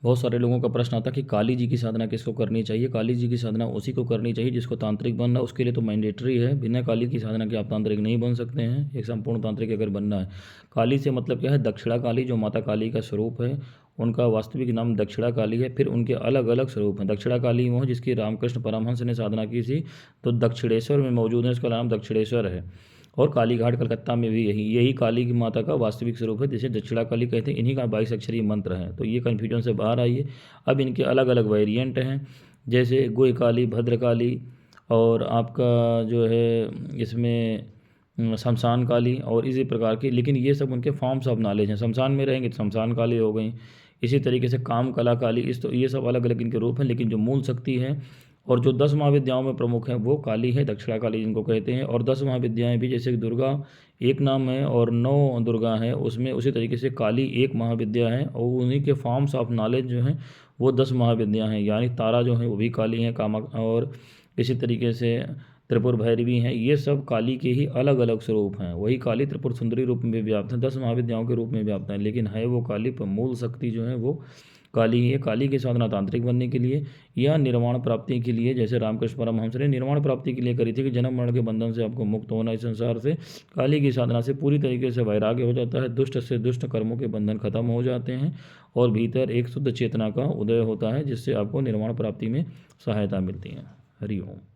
बहुत सारे लोगों का प्रश्न आता है कि काली जी की साधना किसको करनी चाहिए। काली जी की साधना उसी को करनी चाहिए जिसको तांत्रिक बनना, उसके लिए तो मैंडेटरी है। बिना काली की साधना के आप तांत्रिक नहीं बन सकते हैं, एक संपूर्ण तांत्रिक अगर बनना है। काली से मतलब क्या है, दक्षिणा काली जो माता काली का स्वरूप है, उनका वास्तविक नाम दक्षिणा काली है। फिर उनके अलग अलग स्वरूप हैं। दक्षिणा काली वो है जिसकी रामकृष्ण परमहंस ने साधना की थी, तो दक्षिणेश्वर में मौजूद है, उसका नाम दक्षिणेश्वर है। और कालीघाट कलकत्ता में भी यही यही काली की माता का वास्तविक स्वरूप है, जिसे दक्षिणा काली कहते हैं। इन्हीं का 22 अक्षरीय मंत्र है। तो ये कन्फ्यूजन से बाहर आइए। अब इनके अलग अलग वेरिएंट हैं, जैसे गुह काली, भद्र काली, और आपका जो है इसमें शमशान काली और इसी प्रकार की। लेकिन ये सब उनके फॉर्म्स ऑफ नॉलेज हैं। शमशान में रहेंगे तो शमशान काली हो गई। इसी तरीके से काम कला काली, इस तो ये सब अलग अलग इनके रूप हैं। लेकिन जो मूल शक्ति है और जो 10 महाविद्याओं में प्रमुख है वो काली है, दक्षिणा काली जिनको कहते हैं। और 10 महाविद्याएं भी, जैसे कि दुर्गा एक नाम है और 9 दुर्गा हैं, उसमें उसी तरीके से काली एक महाविद्या है। और उन्हीं के फॉर्म्स ऑफ नॉलेज जो हैं वो 10 महाविद्या हैं। यानी तारा जो है वो भी काली है, कामा, और इसी तरीके से त्रिपुर भैरवी हैं। ये सब काली के ही अलग अलग स्वरूप हैं। वही काली त्रिपुर सुंदरी रूप में भी व्याप्त है, 10 महाविद्याओं के रूप में व्याप्त है, लेकिन है वो काली। पर मूल शक्ति जो है वो काली ही है। काली की साधना तांत्रिक बनने के लिए या निर्वाण प्राप्ति के लिए, जैसे रामकृष्ण परमहंस ने निर्वाण प्राप्ति के लिए करी थी कि जन्म मरण के बंधन से आपको मुक्त होना इस संसार से। काली की साधना से पूरी तरीके से वैराग्य हो जाता है, दुष्ट से दुष्ट कर्मों के बंधन खत्म हो जाते हैं और भीतर एक शुद्ध चेतना का उदय होता है, जिससे आपको निर्वाण प्राप्ति में सहायता मिलती है। हरि ओम।